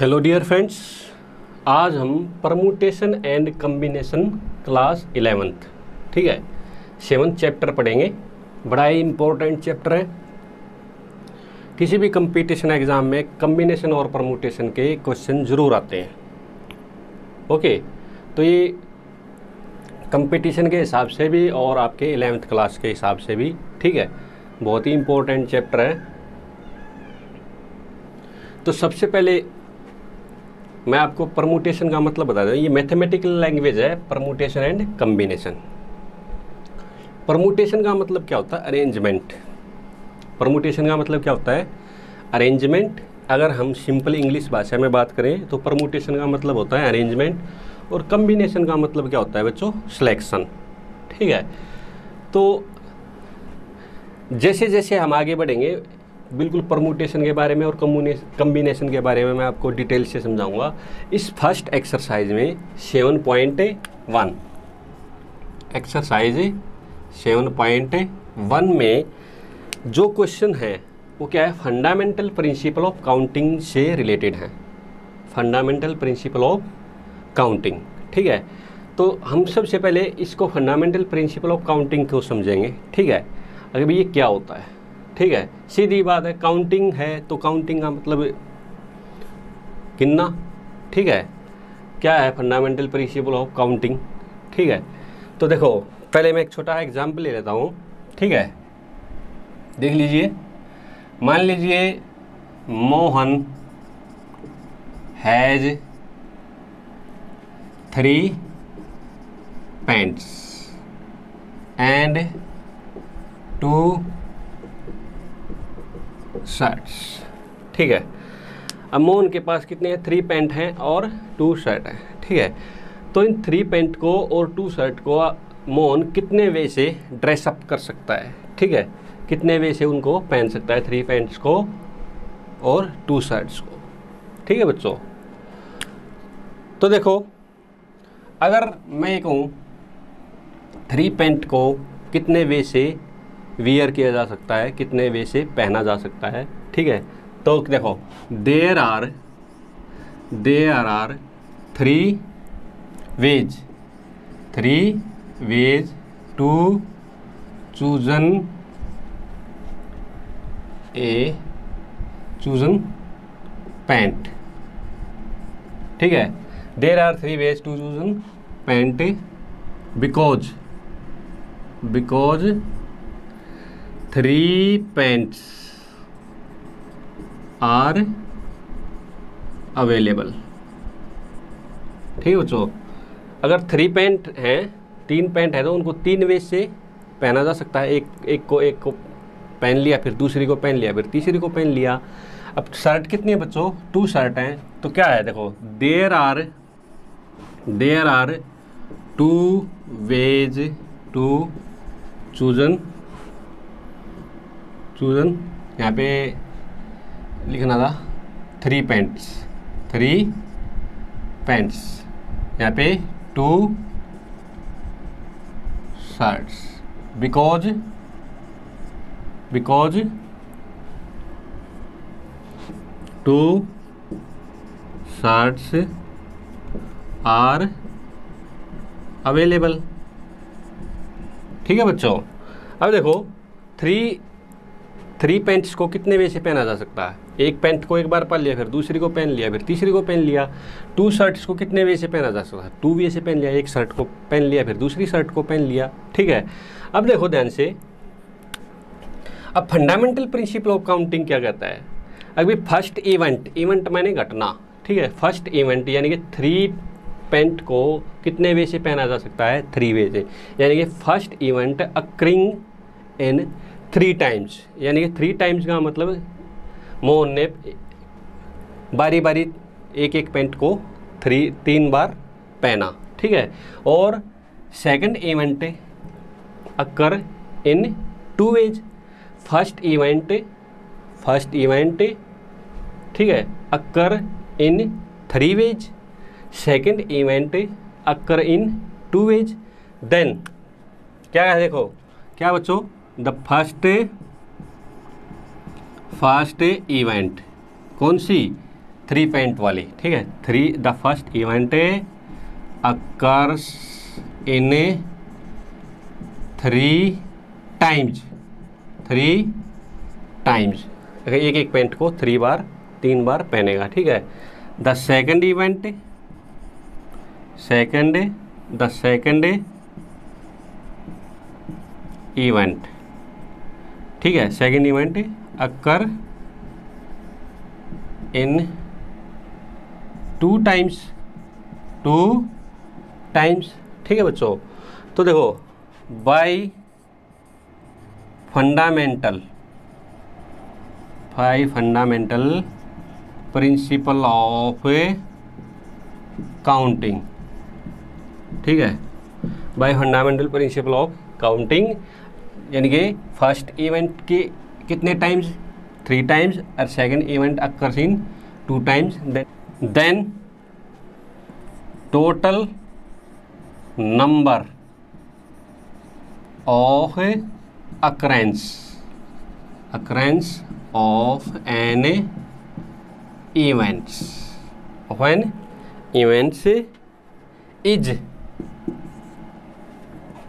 Hello dear friends, आज हम permutation and combination class 11th ठीक है 7th चैप्टर पढ़ेंगे। बड़ा ही इम्पोर्टेंट चैप्टर है। किसी भी कंपटीशन एग्ज़ाम में कम्बिनेशन और परमुटेशन के क्वेश्चन ज़रूर आते हैं। ओके, तो ये कंपटीशन के हिसाब से भी और आपके 11th क्लास के हिसाब से भी ठीक है बहुत ही इम्पोर्टेंट चैप्टर है। तो सबसे पहले मैं आपको परमुटेशन का मतलब बता दूं। ये मैथमेटिकल लैंग्वेज है परमुटेशन एंड कम्बिनेशन। परमुटेशन का मतलब क्या होता है? अरेंजमेंट। परमुटेशन का मतलब क्या होता है? अरेंजमेंट। अगर हम सिंपल इंग्लिश भाषा में बात करें तो परमुटेशन का मतलब होता है अरेंजमेंट, और कम्बिनेशन का मतलब क्या होता है बच्चों? सिलेक्शन। ठीक है, तो जैसे जैसे हम आगे बढ़ेंगे बिल्कुल परमुटेशन के बारे में और कम्बिनेशन के बारे में मैं आपको डिटेल से समझाऊंगा। इस फर्स्ट एक्सरसाइज में 7.1 एक्सरसाइज 7.1 में जो क्वेश्चन है वो क्या है? फंडामेंटल प्रिंसिपल ऑफ काउंटिंग से रिलेटेड है। Fundamental principle of counting. ठीक है, तो हम सबसे पहले इसको फंडामेंटल प्रिंसिपल ऑफ काउंटिंग को समझेंगे। ठीक है, अगर ये क्या होता है? ठीक है, सीधी बात है, काउंटिंग है तो काउंटिंग का मतलब गिनना। ठीक है, क्या है फंडामेंटल प्रिंसिपल ऑफ काउंटिंग? ठीक है, तो देखो पहले मैं एक छोटा एग्जांपल ले लेता हूँ। ठीक है, देख लीजिए। मान लीजिए Mohan has 3 paints and 2 shirts. ठीक है, अब मोहन के पास कितने हैं? 3 पेंट हैं और 2 शर्ट हैं। ठीक है, तो इन 3 पेंट को और 2 शर्ट को मोहन कितने वे से ड्रेसअप कर सकता है? ठीक है, कितने वे से उनको पहन सकता है? 3 पेंट्स को और 2 शर्ट्स को। ठीक है बच्चों, तो देखो अगर मैं ये कहूँ 3 पेंट को कितने वे से वियर किया जा सकता है, कितने वे से पहना जा सकता है। ठीक है, तो देखो there are 3 ways to chosen pant. ठीक है, there are 3 ways to chosen pant because 3 pants are available. ठीक है बच्चों, अगर 3 पेंट हैं, 3 पेंट है तो उनको 3 वे से पहना जा सकता है। एक को पहन लिया, फिर दूसरी को पहन लिया, फिर तीसरी को पहन लिया। अब शर्ट कितनी है बच्चों? 2 शर्ट हैं, तो क्या है? देखो there are 2 ways to chosen यहाँ पे लिखना था 3 पेंट्स यहाँ पे 2 shirts because 2 shirts are available. ठीक है बच्चों, अब देखो 3 पेंट्स को कितने वे से पहना जा सकता है? एक पेंट को एक बार पहन लिया, फिर दूसरी को पहन लिया, फिर तीसरी को पहन लिया। 2 शर्ट्स को कितने वे से पहना जा सकता है? 2 वे से पहन लिया, एक शर्ट को पहन लिया, फिर दूसरी शर्ट को पहन लिया। ठीक है, अब देखो ध्यान से, अब फंडामेंटल प्रिंसिपल ऑफ काउंटिंग क्या कहता है? अभी फर्स्ट इवेंट माने घटना। ठीक है, फर्स्ट इवेंट यानी कि 3 पेंट को कितने वे से पहना जा सकता है? 3 वे से, यानी कि फर्स्ट इवेंट अक्रिंग इन 3 टाइम्स। यानी कि 3 टाइम्स का मतलब मोहन ने बारी बारी एक पेंट को 3 बार पहना। ठीक है, और second event occur in 2 veg. First event ठीक है अकर इन 3 veg, second event occur in 2 veg. Then क्या है? देखो क्या बच्चों, द फर्स्ट इवेंट कौन सी? 3 पेंट वाली, ठीक है। The first event occurs in 3 times, 3 times. एक एक पेंट को 3 बार 3 बार पहनेगा, ठीक है। द सेकंड इवेंट इवेंट, ठीक है। Second event occur in 2 times, ठीक है बच्चों। तो देखो by fundamental principle of counting, ठीक है। By fundamental principle of counting, यानी कि फर्स्ट इवेंट के कितने टाइम्स, 3 टाइम्स, और second event occurs in 2 times, then total number of occurrence of an events is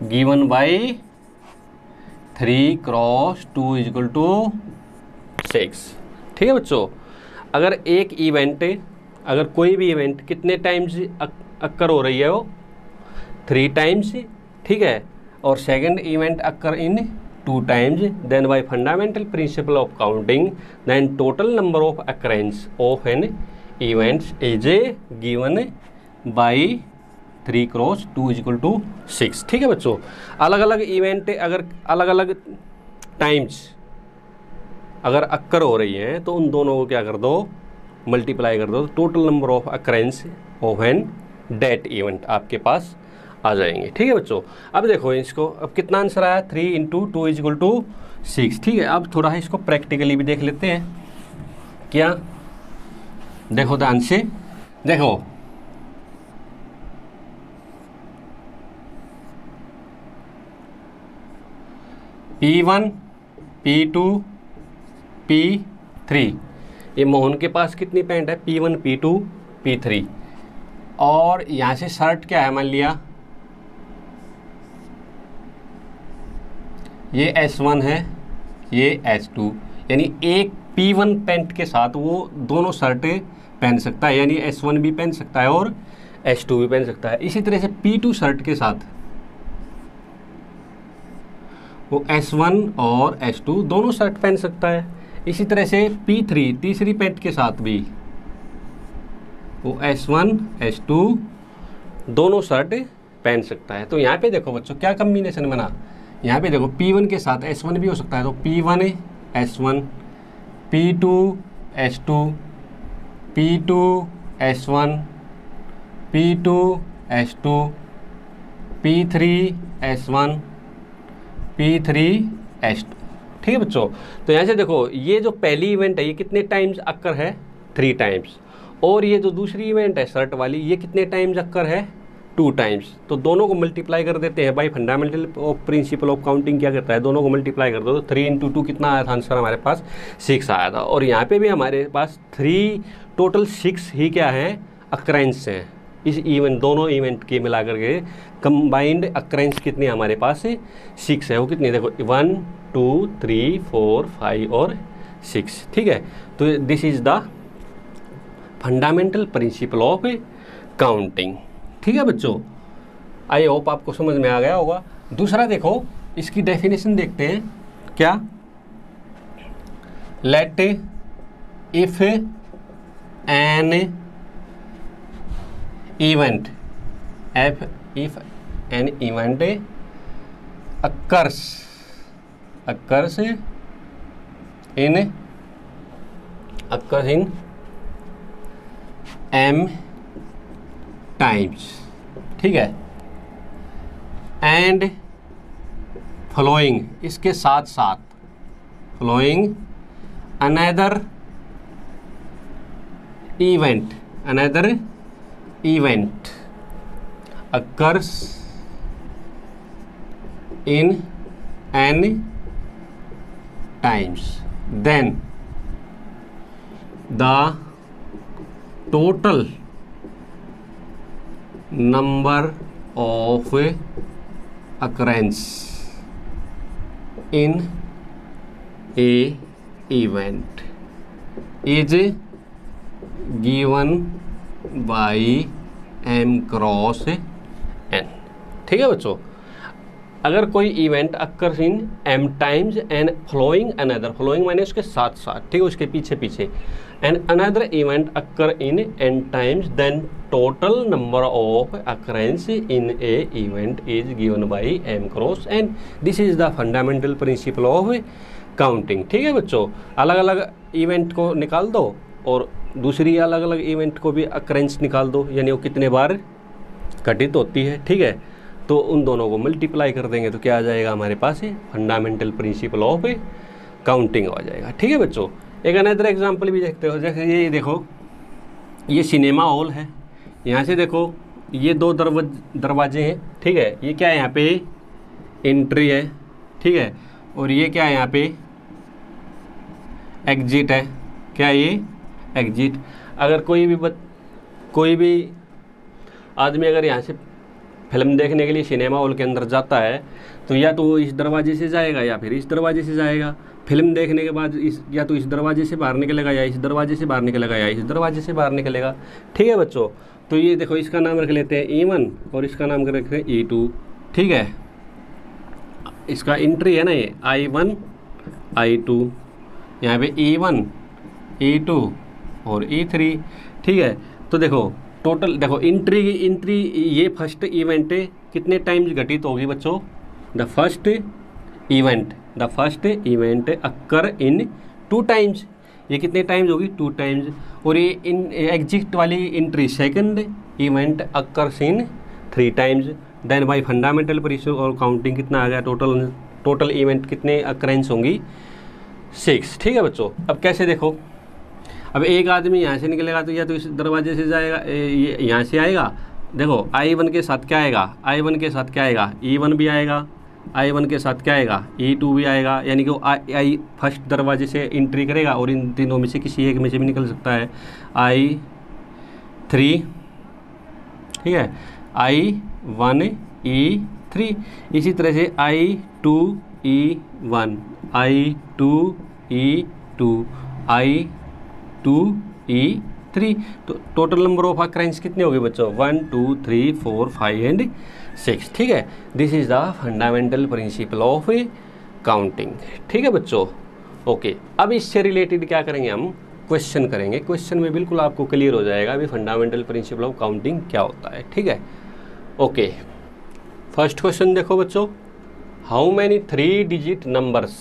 given by 3 × 2 = 6, ठीक है बच्चों। अगर एक इवेंट, अगर कोई भी इवेंट कितने टाइम्स अक्कर हो रही है, वो 3 टाइम्स, ठीक है, और second event occur in 2 times, then by fundamental principle of counting then total number of occurrence of an events is given by 3 × 2 = 6, ठीक है बच्चों। अलग अलग इवेंट अगर अलग अलग टाइम्स अगर अक्कर हो रही हैं तो उन दोनों को क्या कर दो, मल्टीप्लाई कर दो, total number of occurrence of an that event आपके पास आ जाएंगे, ठीक है बच्चों। अब देखो इसको, अब कितना आंसर आया, 3 × 2 = 6, ठीक है। अब थोड़ा इसको प्रैक्टिकली भी देख लेते हैं। क्या देखो ध्यान से, देखो P1 P2 P3, ये मोहन के पास कितनी पेंट है, P1 P2 P3, और यहाँ से शर्ट क्या है, मान लिया ये S1 है, ये S2, यानी एक P1 पेंट के साथ वो दोनों शर्ट पहन सकता है, यानी S1 भी पहन सकता है और S2 भी पहन सकता है। इसी तरह से P2 शर्ट के साथ वो S1 और S2 दोनों शर्ट पहन सकता है। इसी तरह से P3 तीसरी पेंट के साथ भी वो S1 S2 दोनों शर्ट पहन सकता है। तो यहाँ पे देखो बच्चों क्या कम्बिनेशन बना, यहाँ पे देखो P1 के साथ S1 भी हो सकता है, तो P1 S1, P2 S2, P2 S1, P2 S2, P3 S1, P3 S2, ठीक है बच्चों। तो यहाँ से देखो ये जो पहली इवेंट है ये कितने टाइम्स अक्कर है, 3 टाइम्स, और ये जो दूसरी इवेंट है शर्ट वाली ये कितने टाइम्स अक्कर है, 2 टाइम्स। तो दोनों को मल्टीप्लाई कर देते हैं, by fundamental of principal of counting क्या करता है, दोनों को मल्टीप्लाई कर दो, तो 3 × 2 कितना आया था आंसर हमारे पास, 6 आया था। और यहाँ पे भी हमारे पास 3 टोटल 6 ही क्या है, अक्रेंस हैं। इस इवेंट दोनों इवेंट के मिला करके कंबाइंड अक्रेंस कितनी हमारे पास 6 है, वो कितनी देखो 1 2 3 4 5 और 6, ठीक है। तो this is the fundamental principle of counting, ठीक है बच्चों। आई होप आपको समझ में आ गया होगा। दूसरा देखो इसकी डेफिनेशन देखते हैं क्या, let if an event if an event occurs in m times, ठीक है, एंड फॉलोइंग इसके साथ साथ following another event occurs in n times, then the total number of occurrence in a event is given by m cross n। ठीक है बच्चों, अगर कोई event occurs in m times and following another, following माने उसके साथ साथ, ठीक है, उसके पीछे पीछे, and another event occur in n times, then total number of occurrence in a event is given by m cross n। This is the fundamental principle of counting. ठीक है बच्चों, अलग अलग इवेंट को निकाल दो और दूसरी अलग अलग इवेंट को भी अकरेंस निकाल दो, यानी वो कितने बार घटित होती है। ठीक है, तो उन दोनों को मल्टीप्लाई कर देंगे तो क्या आ जाएगा हमारे पास है, फंडामेंटल प्रिंसिपल ऑफ काउंटिंग आ जाएगा। ठीक है बच्चों, एक अनदर एग्जांपल भी देखते हो, जैसे ये देखो, ये सिनेमा हॉल है, यहाँ से देखो ये दो दरवाजे हैं। ठीक है, ये क्या है, यहाँ पे एंट्री है। ठीक है, और ये क्या है, यहाँ पे एग्जिट है। क्या है ये, एग्जिट। अगर कोई भी आदमी अगर यहाँ से फिल्म देखने के लिए सिनेमा हॉल के अंदर जाता है तो या तो वो इस दरवाजे से जाएगा या फिर इस दरवाजे से जाएगा। फिल्म देखने के बाद या तो इस दरवाजे से बाहर निकलेगा या इस दरवाजे से बाहर निकलेगा या इस दरवाजे से बाहर निकलेगा। ठीक है बच्चों, तो ये देखो, इसका नाम रख लेते हैं E1 और इसका नाम रख लेते हैं E2। ठीक है, इसका एंट्री है ना ये I1 I2, यहाँ पे E1 E2 और E3। ठीक है, तो देखो टोटल देखो एंट्री ये फर्स्ट इवेंट कितने टाइम्स घटित होगी बच्चों, the first event occur in 2 times. ये कितने टाइम्स होगी, 2 टाइम्स। और ये इन एग्जिट वाली entry second event occurs in 3 times. Then by fundamental principle और काउंटिंग कितना आ गया, टोटल इवेंट कितने अक्रेंस होंगी, 6। ठीक है बच्चों, अब कैसे देखो, अब एक आदमी यहाँ से निकलेगा तो या तो इस दरवाजे से जाएगा, यहाँ से आएगा। देखो I1 के साथ क्या आएगा, I1 के साथ क्या आएगा, E1 भी आएगा, I1 के साथ क्या आएगा, E2 भी आएगा, यानी कि वो आई फर्स्ट दरवाजे से एंट्री करेगा और इन तीनों में से किसी एक में से भी निकल सकता है, I3। ठीक है, I1 E3, इसी तरह से I2 E1, I2 E2, I2 E3। तो टोटल नंबर ऑफ अकरेंस कितने हो गए बच्चों, 1 2 3 4 5 एंड 6। ठीक है, this is the fundamental principle of counting. ठीक है बच्चों, ओके। अब इससे रिलेटेड क्या करेंगे, हम क्वेश्चन करेंगे। क्वेश्चन में बिल्कुल आपको क्लियर हो जाएगा अभी फंडामेंटल प्रिंसिपल ऑफ काउंटिंग क्या होता है। ठीक है, ओके। फर्स्ट क्वेश्चन देखो बच्चों, how many 3 digit numbers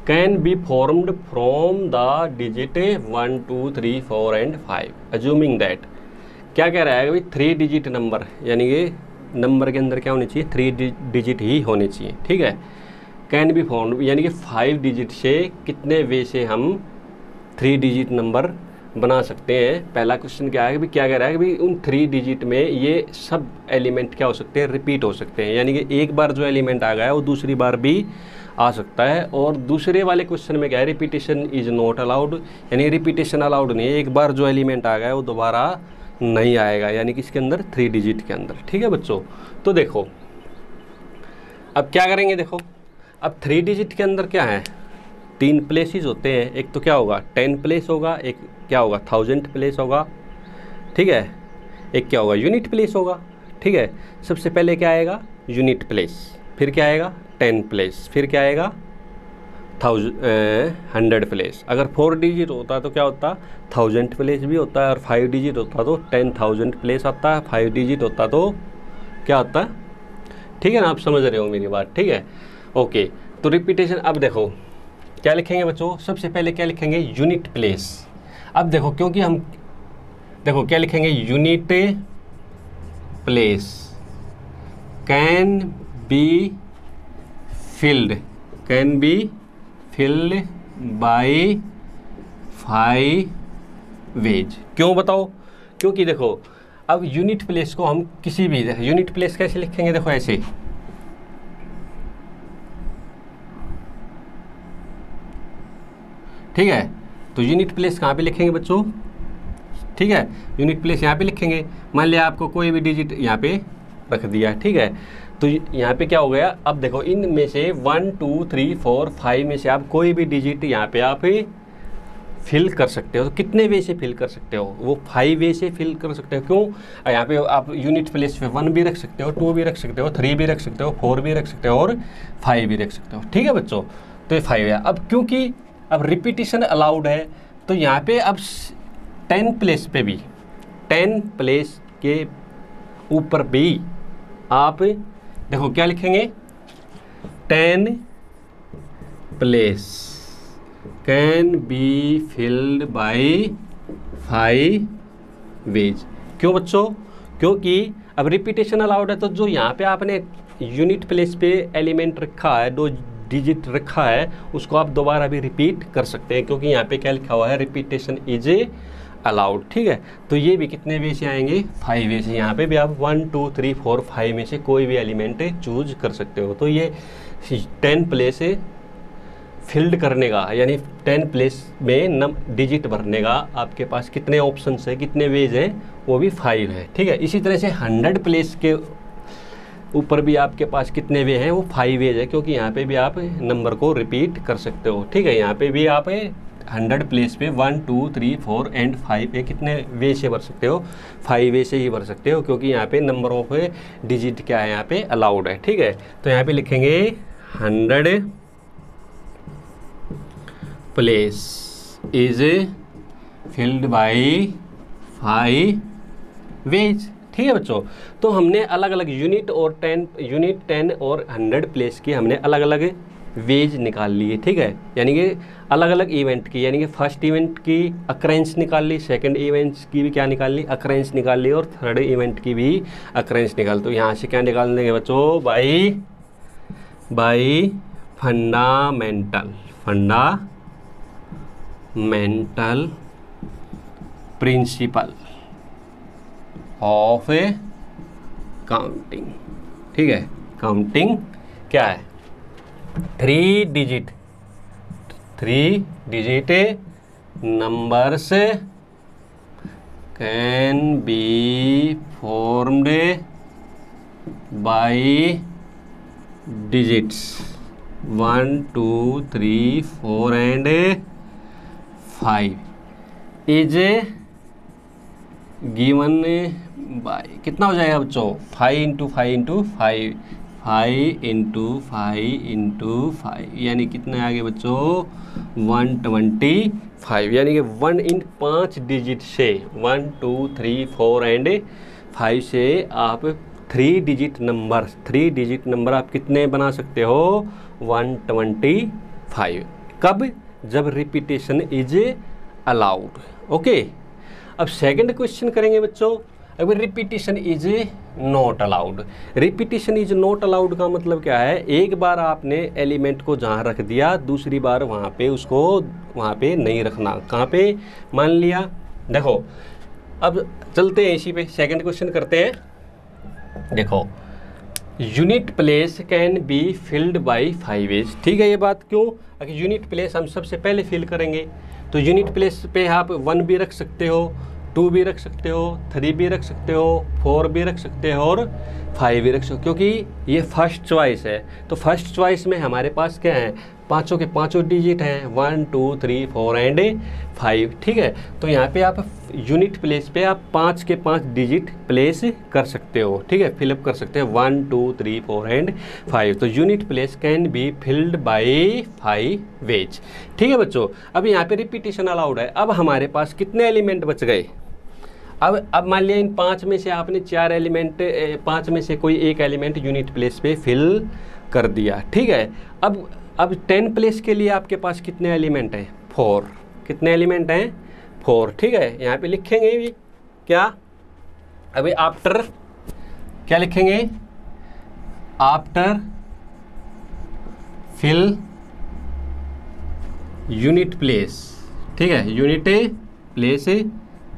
can be formed from the digit 1 2 3 4 and 5 assuming that. क्या कह रहा है भाई, 3 डिजिट नंबर, यानी कि नंबर के अंदर क्या होनी चाहिए, 3 डिजिट ही होने चाहिए। ठीक है, कैन बी फॉर्म्ड यानी कि 5 डिजिट से कितने वे से हम 3 डिजिट नंबर बना सकते हैं। पहला क्वेश्चन क्या है कि क्या कह रहा है कि भाई उन 3 डिजिट में ये सब एलिमेंट क्या हो सकते हैं, रिपीट हो सकते हैं, यानी कि एक बार जो एलिमेंट आ गया वो दूसरी बार भी आ सकता है। और दूसरे वाले क्वेश्चन में क्या है, रिपीटेशन इज नॉट अलाउड, यानी रिपीटेशन अलाउड नहीं है, एक बार जो एलिमेंट आ गया वो दोबारा नहीं आएगा, यानी कि इसके अंदर 3 डिजिट के अंदर। ठीक है बच्चों, तो देखो अब क्या करेंगे, देखो अब 3 डिजिट के अंदर क्या है, 3 प्लेसेस होते हैं। एक तो क्या होगा 10 प्लेस होगा, एक क्या होगा 1000 प्लेस होगा। ठीक है, एक क्या होगा यूनिट प्लेस होगा। ठीक है, सबसे पहले क्या आएगा, यूनिट प्लेस, फिर क्या आएगा 10 प्लेस, फिर क्या आएगा 100 प्लेस। अगर 4 डिजिट होता तो क्या होता, 1000 प्लेस भी होता है, और 5 डिजिट होता तो 10,000 प्लेस आता है, 5 डिजिट होता तो क्या होता है। ठीक है ना, आप समझ रहे हो मेरी बात। ठीक है, ओके। तो रिपीटेशन, अब देखो क्या लिखेंगे बच्चों, सबसे पहले क्या लिखेंगे, यूनिट प्लेस। अब देखो क्योंकि हम देखो क्या लिखेंगे, unit place can be filled by 5 ways. क्यों बताओ, क्योंकि देखो अब यूनिट प्लेस को हम किसी भी, यूनिट प्लेस कैसे लिखेंगे, देखो ऐसे, ठीक है। तो यूनिट प्लेस कहाँ पे लिखेंगे बच्चों, ठीक है, यूनिट प्लेस यहाँ पे लिखेंगे। मान लिया आपको कोई भी डिजिट यहाँ पे रख दिया, ठीक है, तो यहाँ पे क्या हो गया, अब देखो इनमें से 1 2 3 4 5 में से आप कोई भी डिजिट यहाँ पे आप फिल कर सकते हो। तो कितने वे से फिल कर सकते हो, वो 5 वे से फिल कर सकते हो। क्यों, यहाँ पे आप यूनिट प्लेस पे 1 भी रख सकते हो, 2 भी रख सकते हो, 3 भी रख सकते हो, 4 भी रख सकते हो और 5 भी रख सकते हो। ठीक है बच्चों, तो ये 5 है। अब क्योंकि अब रिपीटिशन अलाउड है, तो यहाँ पे अब 10 प्लेस पे भी, 10 प्लेस के ऊपर भी आप देखो क्या लिखेंगे, 10 place can be filled by 5 ways. क्यों बच्चों, क्योंकि अब रिपीटेशन अलाउड है, तो जो यहाँ पे आपने यूनिट प्लेस पे एलिमेंट रखा है, 2 डिजिट रखा है, उसको आप दोबारा भी रिपीट कर सकते हैं, क्योंकि यहाँ पे क्या लिखा हुआ है, रिपीटेशन इज अलाउड। ठीक है, तो ये भी कितने वे से आएंगे, 5 वे से। यहाँ पे भी आप 1 2 3 4 5 में से कोई भी एलिमेंट चूज कर सकते हो। तो ये 10 प्लेस फिल्ड करने का, यानी 10 प्लेस में डिजिट भरने का आपके पास कितने ऑप्शंस है, कितने वेज हैं, वो भी 5 है। ठीक है, इसी तरह से 100 प्लेस के ऊपर भी आपके पास कितने वे हैं, वो 5 वेज है, क्योंकि यहाँ पे भी आप नंबर को रिपीट कर सकते हो। ठीक है, यहाँ पे भी आप 100 प्लेस पे 1 2 3 4 एंड 5 पे कितने वे से भर सकते हो, 5 वे से ही भर सकते हो, क्योंकि यहाँ पे नंबर ऑफ डिजिट क्या है, यहाँ पे अलाउड है। ठीक है, तो यहाँ पे लिखेंगे 100 place is filled by 5 ways. ठीक है बच्चों, तो हमने अलग अलग यूनिट 10 और 100 प्लेस की हमने अलग अलग वेज निकाल लिए। ठीक है, यानी कि अलग अलग इवेंट की, यानी कि फर्स्ट इवेंट की अक्रेंस निकाल ली, सेकंड इवेंट की भी क्या निकाल ली, अक्रेंस निकाल ली, और थर्ड इवेंट की भी अक्रेंस निकाल। तो यहाँ से क्या निकाल देंगे बच्चों, by fundamental principle of counting. ठीक है, काउंटिंग क्या है, 3 digit numbers can be formed by digits 1 2 3 4 and 5 is given by, कितना हो जाएगा बच्चों, 5 इंटू 5 इंटू 5, 5 इंटू 5 इंटू 5, यानी कितने आ गए बच्चों, 125, यानी कि 1 इन 5 डिजिट से 1 2 3 4 एंड 5 से आप 3 डिजिट नंबर आप कितने बना सकते हो, 125। कब, जब रिपीटेशन इज अलाउड। ओके, अब सेकंड क्वेश्चन करेंगे बच्चों, अगर repetition is not allowed. Repetition is not allowed का मतलब क्या है, एक बार आपने एलिमेंट को जहाँ रख दिया, दूसरी बार वहाँ पे उसको वहाँ पे नहीं रखना। कहाँ पे, मान लिया, देखो अब चलते हैं इसी पे, सेकंड क्वेश्चन करते हैं। देखो, unit place can be filled by 5 ways. ठीक है, ये बात क्यों, अगर यूनिट प्लेस हम सबसे पहले फिल करेंगे, तो यूनिट प्लेस पे आप 1 भी रख सकते हो, 2 भी रख सकते हो, 3 भी रख सकते हो, 4 भी रख सकते हो और 5 भी रख सकते हो, क्योंकि ये फर्स्ट चॉइस है। तो फर्स्ट चॉइस में हमारे पास क्या है, पाँचों के पाँचों डिजिट हैं, 1 2 3 4 एंड 5। ठीक है, तो यहाँ पे आप यूनिट प्लेस पे आप 5 के 5 डिजिट प्लेस कर सकते हो। ठीक है, फिलअप कर सकते हैं 1 2 3 4 एंड 5। तो unit place can be filled by 5 ways. ठीक है बच्चों, अब यहाँ पे रिपीटेशन अलाउड है। अब हमारे पास कितने एलिमेंट बच गए, अब मान लिया इन 5 में से आपने 4 एलिमेंट, 5 में से कोई एक एलिमेंट यूनिट प्लेस पे फिल कर दिया। ठीक है, अब 10 प्लेस के लिए आपके पास कितने एलिमेंट हैं, 4। कितने एलिमेंट हैं, 4। ठीक है, यहाँ पे लिखेंगे भी क्या, अभी आफ्टर क्या लिखेंगे, आफ्टर फिल यूनिट प्लेस। ठीक है, unit place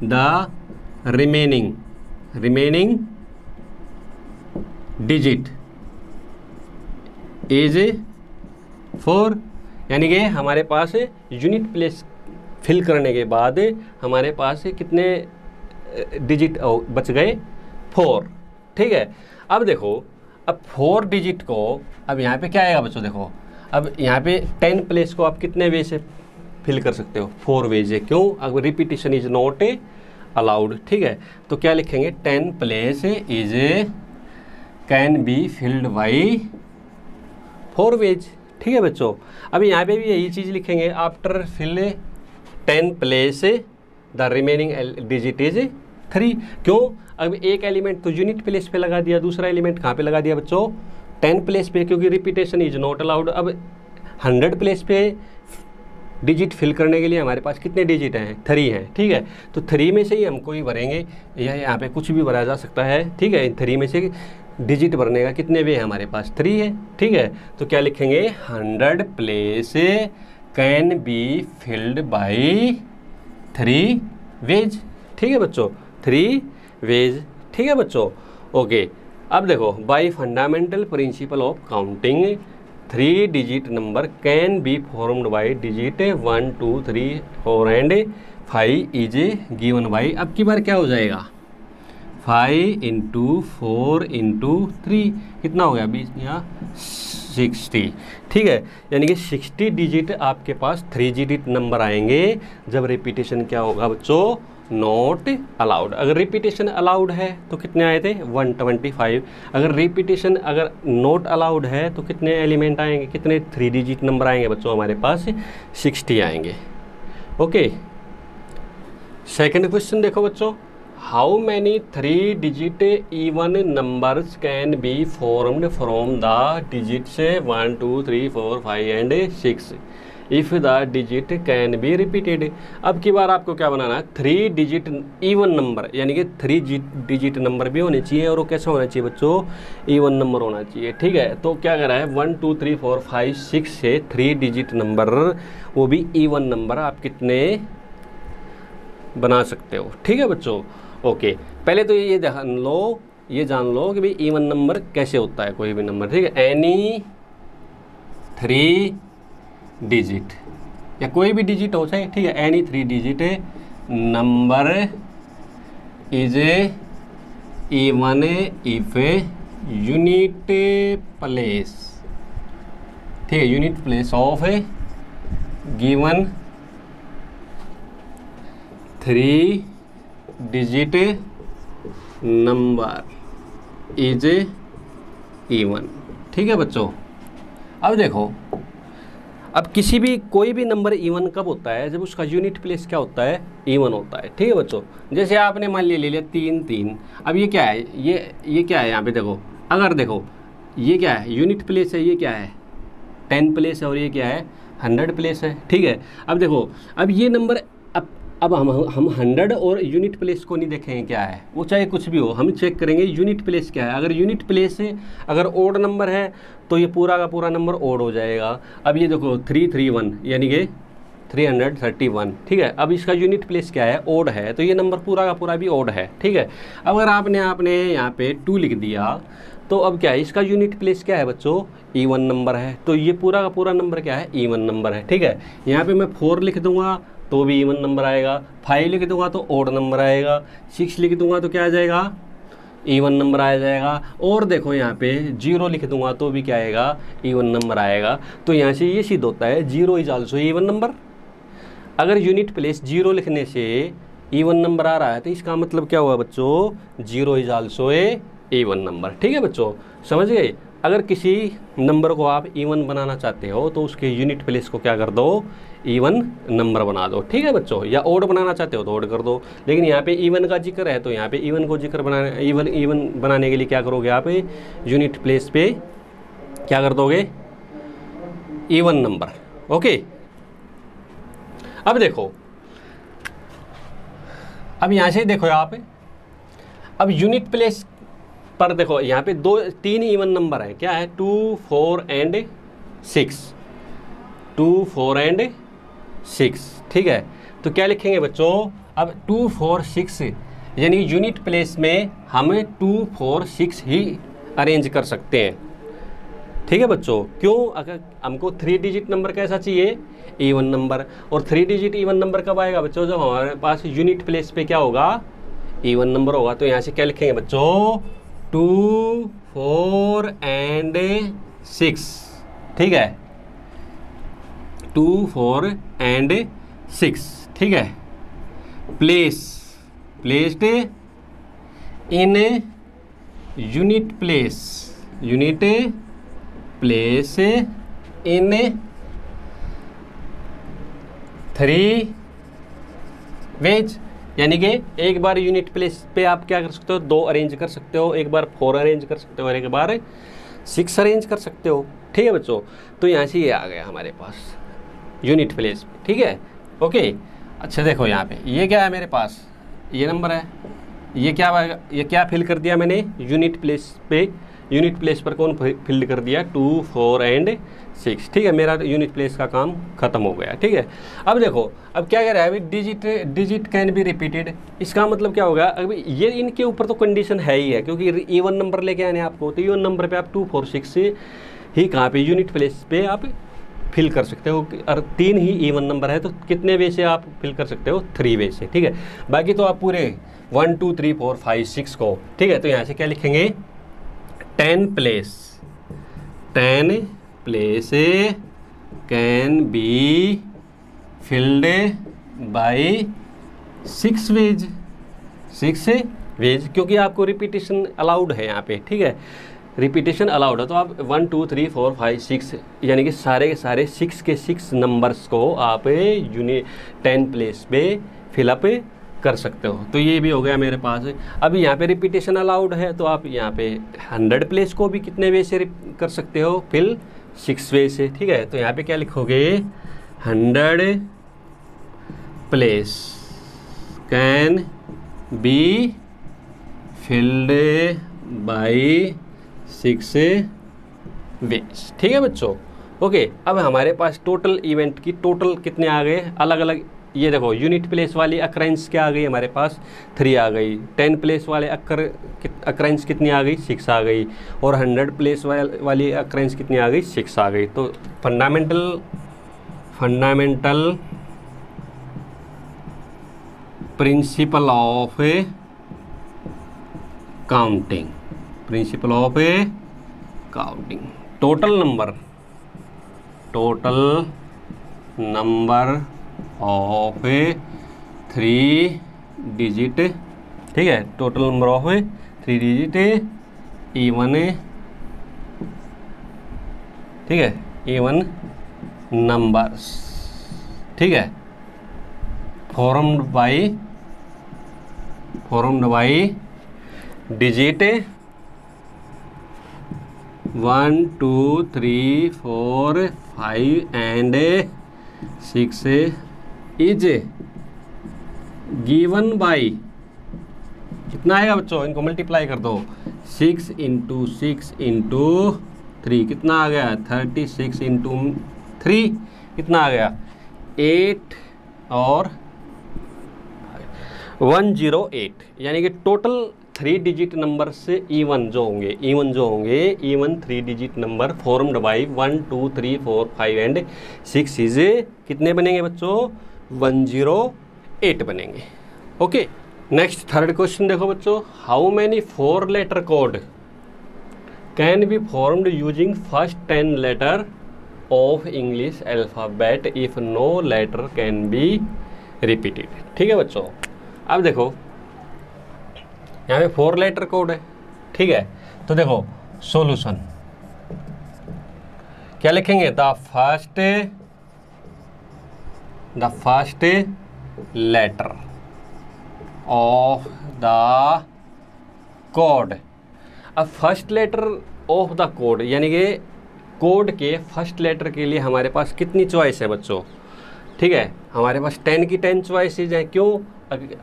the remaining digit is 4, यानी कि हमारे पास यूनिट प्लेस फिल करने के बाद हमारे पास कितने डिजिट बच गए 4, ठीक है। अब देखो, अब 4 डिजिट को अब यहाँ पे क्या आएगा बच्चों, देखो अब यहाँ पे 10 प्लेस को आप कितने वे से फिल कर सकते हो, 4 वे से। क्यों? अब रिपीटिशन इज नॉट अलाउड, ठीक है। तो क्या लिखेंगे, 10 place is can be filled by 4 ways, ठीक है बच्चों। अब यहाँ पे भी यही चीज़ लिखेंगे, after fill 10 place the remaining digit is 3। क्यों? अब एक एलिमेंट तो यूनिट प्लेस पे लगा दिया, दूसरा एलिमेंट कहाँ पे लगा दिया बच्चों, 10 प्लेस पे, क्योंकि रिपीटेशन इज नॉट अलाउड। अब 100 प्लेस पे डिजिट फिल करने के लिए हमारे पास कितने डिजिट हैं, 3 हैं, ठीक है। तो 3 में से ही हमको ही भरेंगे, या यहाँ पे कुछ भी भरा जा सकता है, ठीक है। 3 में से डिजिट भरने का कितने वे हैं हमारे पास, 3 है, ठीक है। तो क्या लिखेंगे, 100 place can be filled by 3 ways, ठीक है बच्चों, 3 वेज, ठीक है बच्चों। ओके, अब देखो, by fundamental principle of counting 3 digit number can be formed by digit 1 2 3 4 and 5 is given by, अब की बार क्या हो जाएगा, 5 इंटू 4 इंटू 3 कितना हो गया, 20 या 60, ठीक है। यानी कि 60 डिजिट आपके पास 3 डिजिट नंबर आएंगे जब रिपीटेशन क्या होगा बच्चों, नॉट अलाउड। अगर रिपीटेशन अलाउड है तो कितने आए थे, 125। अगर रिपीटेशन अगर नॉट अलाउड है तो कितने एलिमेंट आएंगे, कितने 3 डिजिट नंबर आएंगे बच्चों हमारे पास, 60 आएंगे। ओके, सेकंड क्वेश्चन देखो बच्चों, how many 3 digit even numbers can be formed from the digits 1 2 3 4 5 and 6 if the digit can be repeated. अब की बार आपको क्या बनाना है, 3 डिजिट इवन नंबर, यानी कि 3 डिजिट नंबर भी होने चाहिए, और वो कैसा होना चाहिए बच्चों, इवन नंबर होना चाहिए, ठीक है। तो क्या करा है, 1 2 3 4 5 6 से 3 डिजिट नंबर, वो भी इवन नंबर आप कितने बना सकते हो, ठीक है बच्चों। ओके, पहले तो ये जान लो कि भाई इवन नंबर कैसे होता है, कोई भी नंबर, ठीक है। एनी 3 डिजिट या कोई भी डिजिट हो चाहे, ठीक है, any 3 digit number is even if unit place, ठीक है, unit place of given 3 digit number is even, ठीक है बच्चों। अब देखो, अब किसी भी कोई भी नंबर इवन कब होता है, जब उसका यूनिट प्लेस क्या होता है, इवन होता है, ठीक है बच्चों। जैसे आपने मान ले लिया 3 3, अब ये क्या है, ये क्या है, यहाँ पे देखो, अगर देखो ये क्या है, यूनिट प्लेस है, ये क्या है 10 प्लेस है, और ये क्या है 100 प्लेस है, ठीक है। अब देखो, अब ये नंबर अब हम 100 और यूनिट प्लेस को नहीं देखेंगे क्या है, वो चाहे कुछ भी हो, हम चेक करेंगे यूनिट प्लेस क्या है। अगर यूनिट प्लेस से अगर ओड नंबर है तो ये पूरा का पूरा नंबर ओड हो जाएगा। अब ये देखो 331 यानी कि 331, ठीक है। अब इसका यूनिट प्लेस क्या है, ओड है, तो ये नंबर पूरा का पूरा भी ओड है, ठीक है। अगर आपने यहाँ पे 2 लिख दिया तो अब क्या है, इसका यूनिट प्लेस क्या है बच्चों, इवन नंबर है, तो ये पूरा का पूरा नंबर क्या है, इवन नंबर है, ठीक है। यहाँ पे मैं 4 लिख दूंगा तो भी इवन नंबर आएगा, 5 लिख दूंगा तो ओड नंबर आएगा, 6 लिख दूंगा तो क्या आ जाएगा, इवन नंबर आ जाएगा। और देखो यहाँ पे 0 लिख दूंगा तो भी क्या आएगा, इवन नंबर आएगा। तो यहाँ से ये सिद्ध होता है 0 इज आल्सो इवन नंबर। अगर यूनिट प्लेस 0 लिखने से इवन नंबर आ रहा है तो इसका मतलब क्या हुआ बच्चों, 0 is also a even number, ठीक है बच्चों, समझ गए। अगर किसी नंबर को आप इवन बनाना चाहते हो तो उसके यूनिट प्लेस को क्या कर दो, इवन नंबर बना दो, ठीक है बच्चों। या ओड बनाना चाहते हो तो ओड कर दो, लेकिन यहाँ पे इवन का जिक्र है तो यहाँ पे इवन को जिक्र बनाने इवन बनाने के लिए क्या करोगे आप, यूनिट प्लेस पे क्या कर दोगे, इवन नंबर। ओके, अब देखो, अब यहाँ से देखो आप, अब यूनिट प्लेस पर देखो यहाँ पे 3 इवन नंबर है, क्या है 2 4 एंड 6, 2 4 एंड 6, ठीक है। तो क्या लिखेंगे बच्चों, अब 2 4 6 यानी यूनिट प्लेस में हम 2 4 6 ही अरेंज कर सकते हैं, ठीक है बच्चों। क्यों, अगर हमको 3 डिजिट नंबर कैसा चाहिए, इवन नंबर। और 3 डिजिट इवन नंबर कब आएगा बच्चों, जब हमारे पास यूनिट प्लेस पे क्या होगा, इवन नंबर होगा तो यहाँ से क्या लिखेंगे बच्चों 2, 4 एंड 6, ठीक है 2, 4 एंड 6, ठीक है। Placed in unit place in 3 ways, यानी कि एक बार यूनिट प्लेस पे आप क्या कर सकते हो 2 अरेंज कर सकते हो, एक बार 4 अरेंज कर सकते हो और एक बार 6 अरेंज कर सकते हो, ठीक है बच्चों। तो यहाँ से ये आ गया हमारे पास यूनिट प्लेस, ठीक है ओके। अच्छा देखो यहाँ पे ये क्या है मेरे पास, ये नंबर है, ये क्या फिल कर दिया मैंने यूनिट प्लेस पे, यूनिट प्लेस पर कौन फिल कर दिया 2, 4 एंड 6, ठीक है। मेरा यूनिट प्लेस का काम खत्म हो गया, ठीक है। अब देखो अब क्या कह रहा है अभी डिजिट कैन बी रिपीटेड, इसका मतलब क्या होगा, अभी ये इनके ऊपर तो कंडीशन है ही है क्योंकि इवन नंबर लेके आने आपको, तो इवन नंबर पे आप 2, 4, 6 से ही कहाँ पे यूनिट प्लेस पे आप फिल कर सकते हो, और 3 ही इवन नंबर है तो कितने वे से आप फिल कर सकते हो 3 वे से, ठीक है। बाकी तो आप पूरे 1, 2, 3, 4, 5, 6 को, ठीक है। तो यहाँ से क्या लिखेंगे 10 place can be filled by 6 ways, क्योंकि आपको रिपीटेशन अलाउड है यहाँ पे, ठीक है रिपीटेशन अलाउड है। तो आप 1, 2, 3, 4, 5, 6 यानी कि सारे के सारे 6 के 6 नंबर्स को आप 10 प्लेस पे फिलअप कर सकते हो। तो ये भी हो गया मेरे पास। अभी यहाँ पे रिपीटेशन अलाउड है तो आप यहाँ पे 100 प्लेस को भी कितने वे से कर सकते हो फिल 6 वे से, ठीक है। तो यहाँ पे क्या लिखोगे 100 place can be filled by 6 ways, ठीक है बच्चों ओके। अब हमारे पास टोटल इवेंट की टोटल कितने आ गए अलग अलग, ये देखो यूनिट प्लेस वाली अक्रेंस क्या आ गई हमारे पास 3 आ गई, 10 प्लेस वाले अक्रेंस कितनी आ गई 6 आ गई, और 100 प्लेस वाली अक्रेंस कितनी आ गई 6 आ गई। तो fundamental principle of counting, total number of 3 digit, ठीक है total number of 3 digit even, ठीक है इवन नंबर्स, ठीक है formed by digit 1, 2, 3, 4, 5 and 6 is given by, कितना आएगा बच्चों इनको मल्टीप्लाई कर दो 6 × 6 × 3 कितना आ गया 36 × 3 कितना आ गया 8 और 108, यानी कि टोटल 3 डिजिट नंबर से इवन जो होंगे even 3 digit number formed by 1, 2, 3, 4, 5 and 6 is कितने बनेंगे बच्चों 108 बनेंगे ओके। नेक्स्ट थर्ड क्वेश्चन देखो बच्चों, how many 4 letter code can be formed using first 10 letter of English alphabet if no letter can be repeated, ठीक है बच्चों। अब देखो यहाँ पे 4 लेटर कोड है, ठीक है। तो देखो सॉल्यूशन क्या लिखेंगे the first letter of the code. अब first letter of the code यानी कि कोड के फर्स्ट लेटर के लिए हमारे पास कितनी चॉइस है बच्चों, ठीक है हमारे पास 10 की 10 चॉइसेज हैं। क्यों,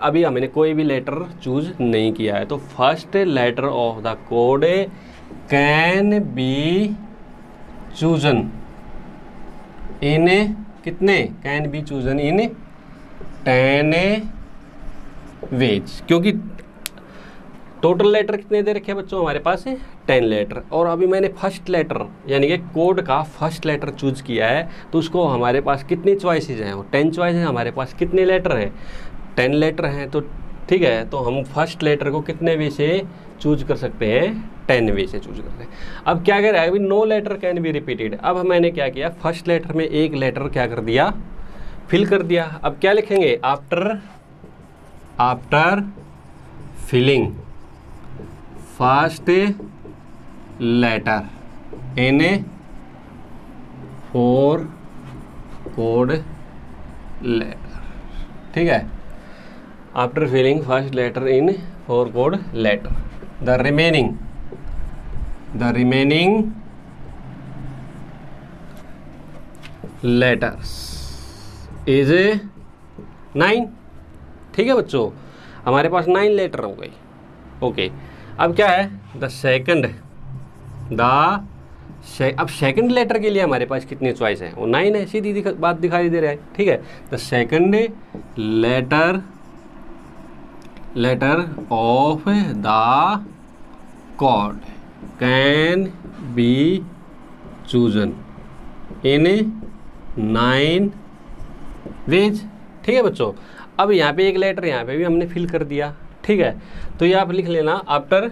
अभी हमने कोई भी लेटर चूज नहीं किया है। तो first letter of the code can be chosen in कितने, can be chosen in 10 ways, क्योंकि टोटल लेटर कितने दे रखे हैं बच्चों हमारे पास है 10 लेटर। और अभी मैंने फर्स्ट लेटर यानी कि कोड का फर्स्ट लेटर चूज किया है, तो उसको हमारे पास कितनी चॉइसेस हैं, वो 10 चॉइस है। हमारे पास कितने लेटर हैं 10 लेटर हैं, तो ठीक है, तो हम फर्स्ट लेटर को कितने वे से चूज कर सकते हैं, 10 वे से चूज कर सकते हैं। अब क्या कह रहा है, अभी no letter can be repeated. अब मैंने क्या किया, फर्स्ट लेटर में एक लेटर क्या कर दिया, फिल कर दिया। अब क्या लिखेंगे, after filling first letter in 4 code letter, ठीक है, after filling first letter in 4 code letter, the remaining letters is 9। ठीक है बच्चों, हमारे पास 9 लेटर हो गई। ओके, अब क्या है, अब सेकंड लेटर के लिए हमारे पास कितनी चॉइस है, वो 9 है, सीधी बात दिखाई दे रहा है। ठीक है, the second letter of the code can be chosen in 9 ways. ठीक है बच्चों, अब यहाँ पे एक लेटर यहाँ पे भी हमने फिल कर दिया। ठीक है, तो ये आप लिख लेना आफ्टर,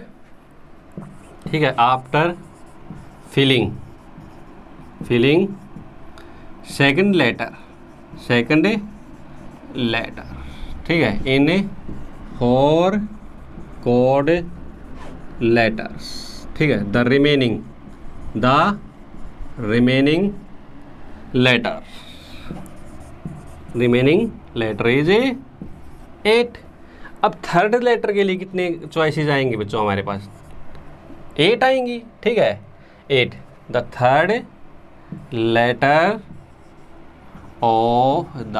ठीक है, आफ्टर फिलिंग सेकंड लेटर, ठीक है, इन 4 कोड लेटर्स, ठीक है, द रिमेनिंग लेटर इज 8। अब थर्ड लेटर के लिए कितने चॉइसेस आएंगे बच्चों, हमारे पास 8 आएंगी। ठीक है, 8, the third letter of the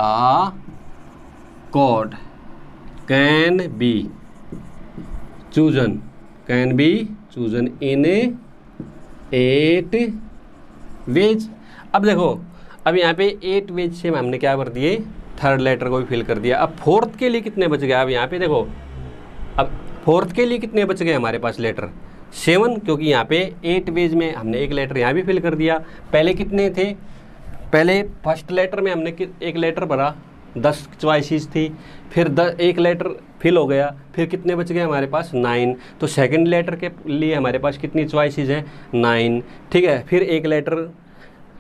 code can be chosen in 8 ways. अब देखो, अब यहाँ पे 8 वेज से हमने क्या कर दिए, थर्ड लेटर को भी फिल कर दिया। अब फोर्थ के लिए कितने बच गए, अब यहाँ पे देखो, अब फोर्थ के लिए कितने बच गए हमारे पास लेटर, 7, क्योंकि यहाँ पे 8 वेज में हमने एक लेटर यहाँ भी फिल कर दिया। पहले कितने थे, पहले फर्स्ट लेटर में हमने एक लेटर भरा, 10 चॉइसेस थी, फिर एक लेटर फिल हो गया, फिर कितने बच गए हमारे पास, 9। तो सेकंड लेटर के लिए हमारे पास कितनी चॉइसेस हैं, 9। ठीक है, फिर एक लेटर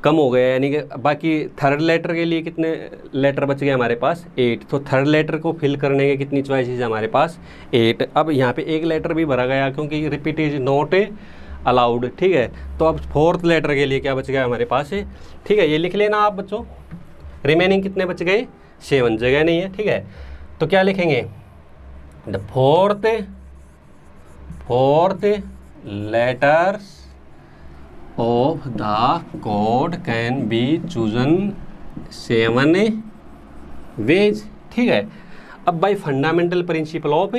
कम हो गया, यानी कि बाकी थर्ड लेटर के लिए कितने लेटर बच गए हमारे पास, 8। तो थर्ड लेटर को फिल करने के कितनी चॉइसेस है हमारे पास, 8। अब यहाँ पे एक लेटर भी भरा गया क्योंकि रिपीट इज नॉट अलाउड। ठीक है, तो अब फोर्थ लेटर के लिए क्या बच गया हमारे पास है। ठीक है, ये लिख लेना आप बच्चों, रिमेनिंग कितने बच गए, 7, जगह नहीं है। ठीक है, तो क्या लिखेंगे, the fourth letters of the code can be chosen 7 ways। ठीक है, अब by fundamental principle of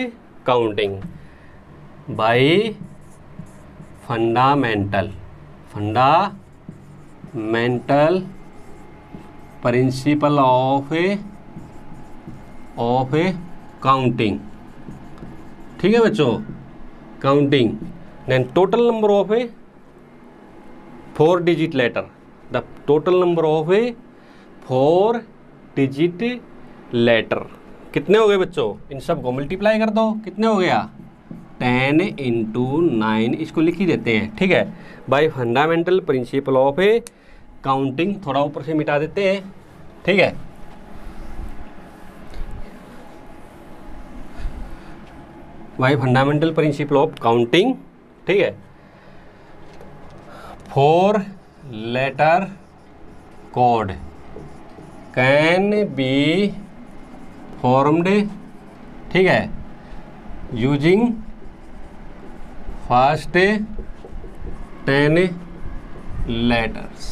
counting, by fundamental principle of counting. ठीक है बच्चों, counting, then total number of 4 digit letter, the total number of 4 digit letter कितने हो गए बच्चों, इन सब को मल्टीप्लाई कर दो, कितने हो गया, 10 × 9, इसको लिख ही देते हैं। ठीक है, by fundamental principle of counting, थोड़ा ऊपर से मिटा देते हैं। ठीक है, by fundamental principle of counting, ठीक है, 4 letter code can be formed, ठीक है, यूजिंग फर्स्ट 10 लेटर्स।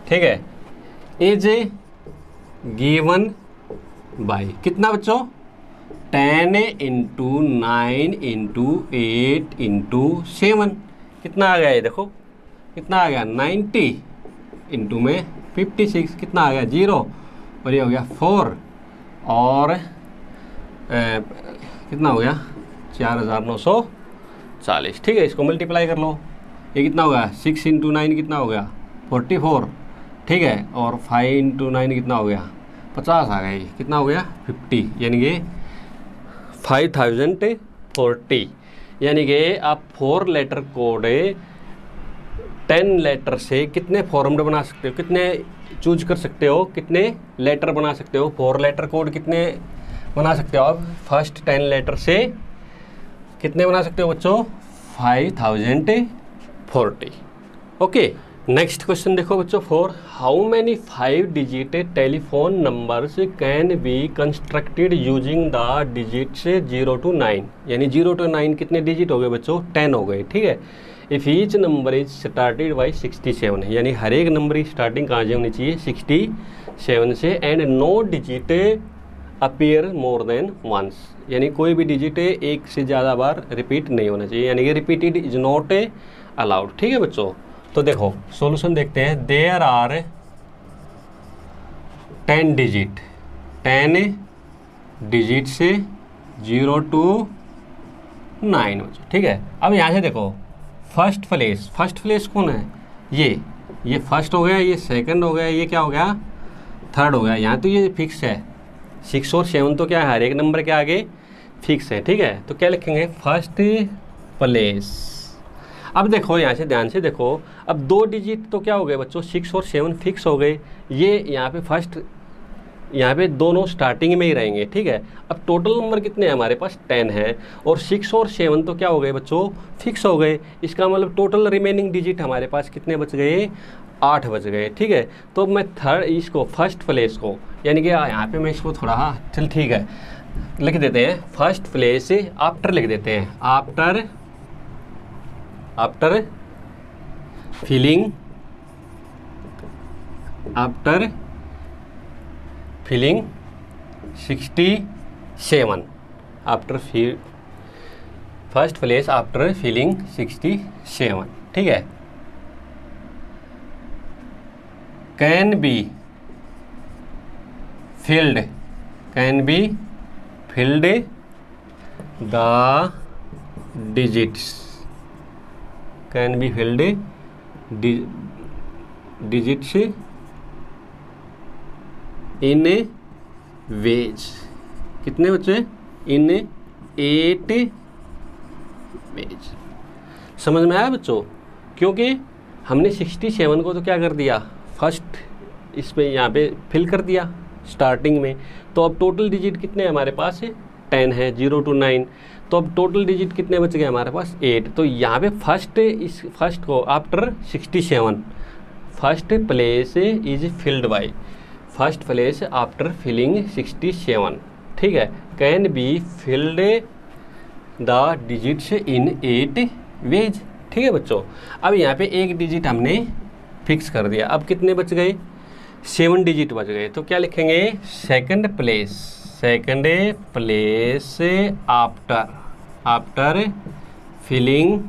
ठीक है, इज गिवन बाय कितना बच्चों, 10 × 9 × 8 × 7, कितना आ गया ये देखो, कितना आ गया, 90 इंटू में 56, कितना आ गया 0, और ये हो गया 4, और कितना हो गया 4940। ठीक है, इसको मल्टीप्लाई कर लो, ये कितना होगा, 6 × 9 कितना हो गया, 44। ठीक है, और 5 × 9 कितना हो गया, 50 आ गया, ये कितना हो गया 50, यानी कि 5040, यानी कि आप 4 लेटर कोड 10 लेटर से कितने फॉर्मेट बना सकते हो, कितने चूज कर सकते हो, कितने लेटर बना सकते हो। 4 लेटर कोड कितने बना सकते हो आप, फर्स्ट 10 लेटर से कितने बना सकते हो बच्चों, 5040। ओके, नेक्स्ट क्वेश्चन देखो बच्चों, 4 how many 5 digit telephone numbers can be constructed using the digits 0 to 9, यानी 0 to 9 कितने डिजिट हो गए बच्चों, 10 हो गए, ठीक है। If each number is started by 67, यानी हर एक नंबर की स्टार्टिंग कहाँ से होनी चाहिए, 67 से, and no digit appear more than once, यानी कोई भी डिजिट एक से ज़्यादा बार रिपीट नहीं होना चाहिए, यानी कि रिपीटेड इज नॉट अलाउड, ठीक है बच्चों। तो देखो सॉल्यूशन देखते हैं। देयर आर 10 डिजिट, 10 डिजिट से 0 to 9, ठीक है। अब यहाँ से देखो फर्स्ट प्लेस कौन है, ये फर्स्ट हो गया, ये सेकंड हो गया, ये क्या हो गया, थर्ड हो गया। यहाँ तो ये फिक्स है, 6 और 7 तो क्या है, हर एक नंबर के आगे फिक्स है, ठीक है। तो क्या लिखेंगे, फर्स्ट प्लेस। अब देखो यहाँ से ध्यान से देखो, अब 2 डिजिट तो क्या हो गए बच्चों, 6 और 7 फिक्स हो गए, ये यहाँ पे फर्स्ट, यहाँ पे दोनों स्टार्टिंग में ही रहेंगे, ठीक है। अब टोटल नंबर कितने हैं हमारे पास, 10 है, और 6 और 7 तो क्या हो गए बच्चों, फिक्स हो गए। इसका मतलब टोटल रिमेनिंग डिजिट हमारे पास कितने बच गए, 8 बच गए, ठीक है। तो मैं थर्ड इसको फर्स्ट प्लेस को, यानी कि यहाँ पे मैं इसको थोड़ा चल ठीक है लिख देते हैं, फर्स्ट प्लेस आफ्टर लिख देते हैं, after filling 67, first place after filling 67, ठीक है। Can be filled the digits, can be filled digits in ways, कितने बच्चे, इन 8 वेज। समझ में आया बच्चों, क्योंकि हमने 67 को तो क्या कर दिया, फर्स्ट इस पे यहाँ पे फिल कर दिया स्टार्टिंग में। तो अब टोटल डिजिट कितने हमारे पास है, 10 है, 0 to 9। तो अब टोटल डिजिट कितने बच गए हमारे पास, 8। तो यहाँ पे फर्स्ट को after 67, first place is filled by, first place after filling 67, ठीक है। Can be filled the digits in 8 ways, ठीक है बच्चों। अब यहाँ पे एक डिजिट हमने फिक्स कर दिया, अब कितने बच गए, 7 डिजिट बच गए। तो क्या लिखेंगे, सेकंड प्लेस आफ्टर फिलिंग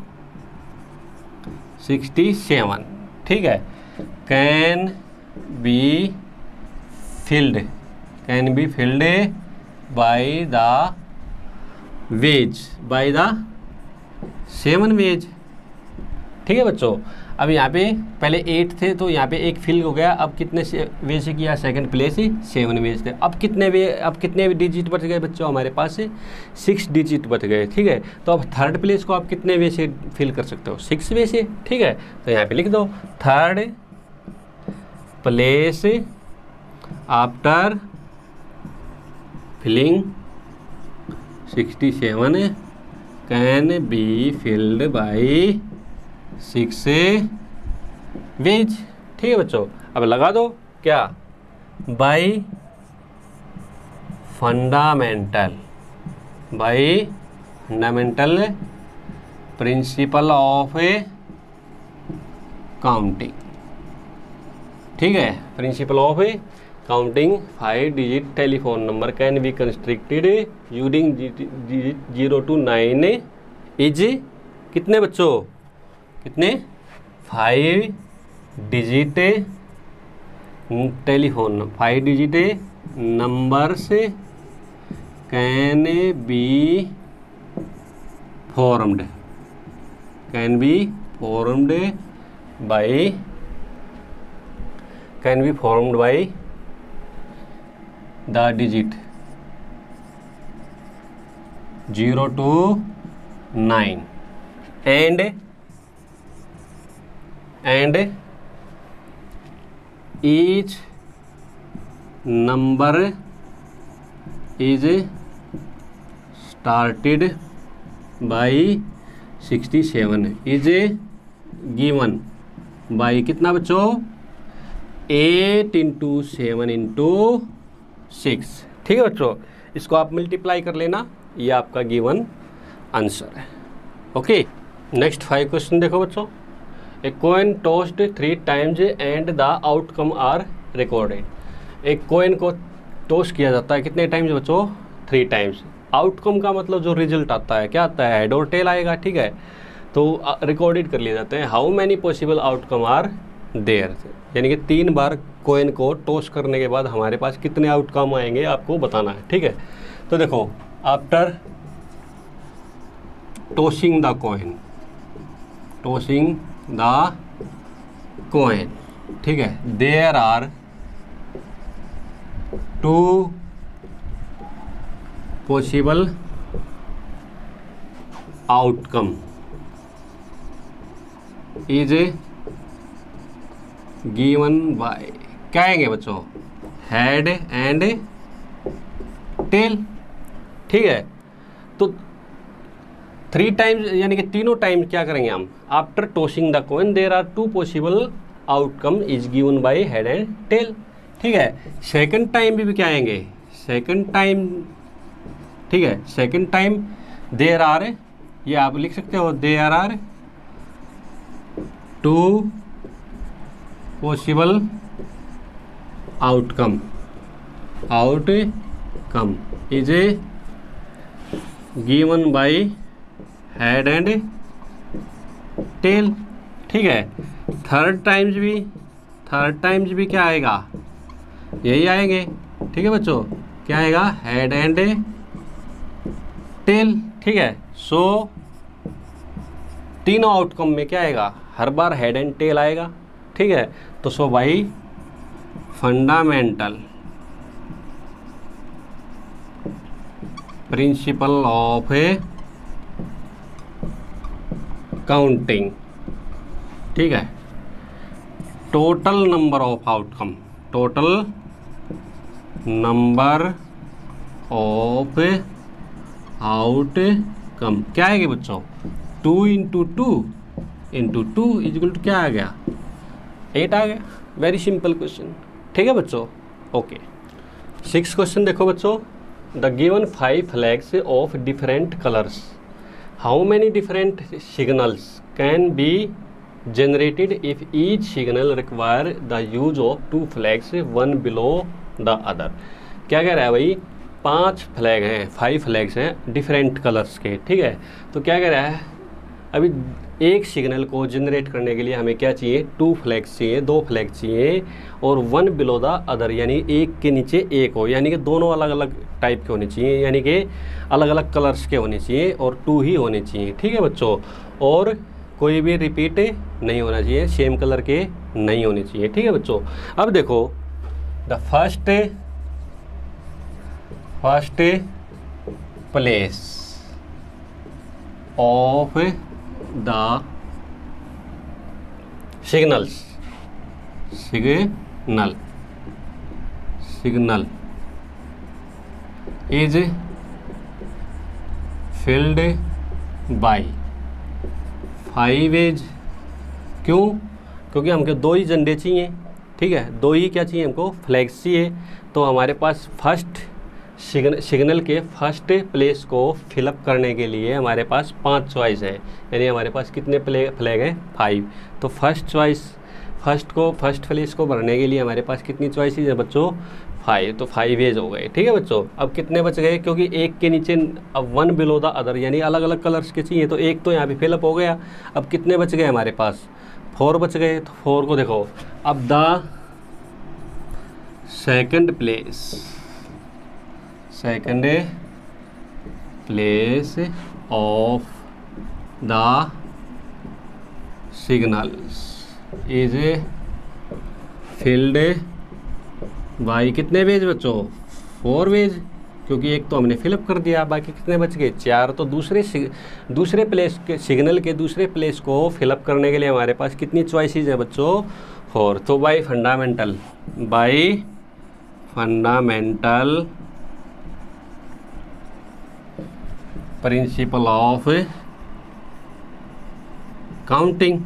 67, ठीक है। Can be filled by the 7 ways, ठीक है बच्चों। अब यहाँ पे पहले 8 थे, तो यहाँ पे एक फिल हो गया। अब कितने वे से किया, सेकंड प्लेस 7 वेज थे। अब कितने डिजिट बच गए बच्चों हमारे पास, 6 डिजिट बच गए, ठीक है। तो अब थर्ड प्लेस को आप कितने वे से फिल कर सकते हो, 6 वे से, ठीक है। तो यहाँ पे लिख दो, third place after filling 67 can be filled by 6 ways, ठीक है बच्चों। अब लगा दो क्या, by fundamental principle of counting, ठीक है। Principle of counting 5 digit telephone number can be constructed using 0 to 9 is कितने बच्चों, कितने, 5 digit telephone, 5 digit numbers can be formed by the digit 0 to 9 and each number is started by 67 is given by कितना बच्चों 8 into 7 into 6। ठीक है बच्चों, इसको आप मल्टीप्लाई कर लेना, ये आपका गिवन आंसर है। ओके, नेक्स्ट 5 क्वेश्चन देखो बच्चों। A coin tossed 3 times and the outcome are recorded. एक कॉइन को टॉस किया जाता है कितने टाइम्स बच्चों 3 टाइम्स। आउटकम का मतलब जो रिजल्ट आता है क्या आता है, हेड और टेल आएगा। ठीक है, तो रिकॉर्डेड कर लिए जाते हैं। How many possible outcome are there, यानी कि 3 बार कॉइन को टॉस करने के बाद हमारे पास कितने आउटकम आएंगे आपको बताना है। ठीक है, तो देखो after tossing the coin, tossing the coin, ठीक है, there are 2 possible outcome is given by, क्या आएंगे बच्चों, हेड एंड टेल। ठीक है, तो 3 टाइम्स यानी कि तीनों टाइम क्या करेंगे हम, after tossing the coin there are 2 possible outcome is given by head and tail. ठीक है, सेकंड टाइम भी क्या आएंगे, सेकंड टाइम, ठीक है, सेकंड टाइम देयर आर, ये आप लिख सकते हो, there are 2 possible outcome is given by head and tail. ठीक है, थर्ड टाइम्स भी क्या आएगा, यही आएंगे। ठीक है बच्चों, क्या आएगा, हेड एंड टेल। ठीक है, सो तीनों आउटकम में क्या आएगा, हर बार हेड एंड टेल आएगा। ठीक है, तो so by fundamental principle of counting, ठीक है, total number of outcome, total number of outcome क्या आएगी बच्चों, 2 into 2 into 2 इक्वल टू क्या आ गया, 8 आ गया। Very simple question. ठीक है बच्चों, ओके। 6 क्वेश्चन देखो बच्चों। The given 5 flags of different colours, how many different signals can be generated if each signal require the use of 2 flags one below the other। क्या कह रहा है भाई, 5 फ्लैग हैं, 5 फ्लैग्स हैं डिफरेंट कलर्स के। ठीक है, तो क्या कह रहा है, अभी एक सिग्नल को जनरेट करने के लिए हमें क्या चाहिए, 2 फ्लैग्स चाहिए, 2 फ्लैग चाहिए, और 1 बिलो द अदर, यानी एक के नीचे एक हो, यानी कि दोनों अलग अलग टाइप के होने चाहिए, यानी कि अलग अलग कलर्स के होने चाहिए और 2 ही होने चाहिए। ठीक है बच्चों, और कोई भी रिपीट नहीं होना चाहिए, सेम कलर के नहीं होने चाहिए। ठीक है बच्चों, अब देखो the first place of the signal is filled by 5 ways. क्यों, क्योंकि हमको 2 ही झंडे चाहिए। ठीक है, 2 ही क्या चाहिए हमको, फ्लैग्स चाहिए। तो हमारे पास फर्स्ट सिग्नल के फर्स्ट प्लेस को फिलअप करने के लिए हमारे पास 5 चॉइस है, यानी हमारे पास कितने फ्लैग हैं, 5। तो फर्स्ट प्लेस को भरने के लिए हमारे पास कितनी चॉइसेस है बच्चों, 5। तो 5 एज हो गए। ठीक है बच्चों, अब कितने बच गए, क्योंकि एक के नीचे अब 1 बिलो द अदर, यानी अलग अलग कलर्स के चाहिए, तो एक तो यहाँ पे फिलअप हो गया। अब कितने बच गए हमारे पास, 4 बच गए। तो 4 को देखो, अब the second place of the signals is filled by कितने वेज बच्चों, 4 वेज। क्योंकि एक तो हमने फिलअप कर दिया, बाकी कितने बच गए 4। तो दूसरे प्लेस के सिग्नल के दूसरे प्लेस को फिलअप करने के लिए हमारे पास कितनी चॉइसेस हैं बच्चों 4। तो bye fundamental principle of counting,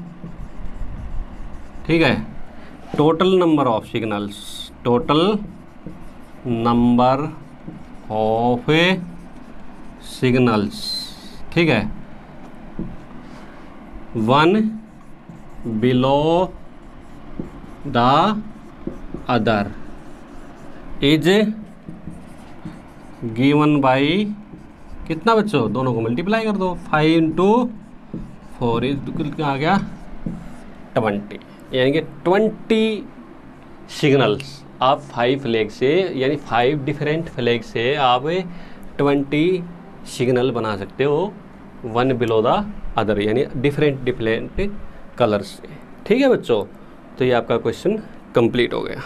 ठीक है, टोटल नंबर ऑफ सिग्नल्स, ठीक है, one below the other is given by कितना बच्चों, दोनों को मल्टीप्लाई कर दो, 5 इंटू 4 कितना आ गया 20, यानी कि 20 सिग्नल्स आप 5 फ्लैग से, यानी 5 डिफरेंट फ्लैग से आप 20 सिग्नल बना सकते हो, वन बिलो द अदर, यानी डिफरेंट कलर्स से। ठीक है बच्चों, तो ये आपका क्वेश्चन कंप्लीट हो गया।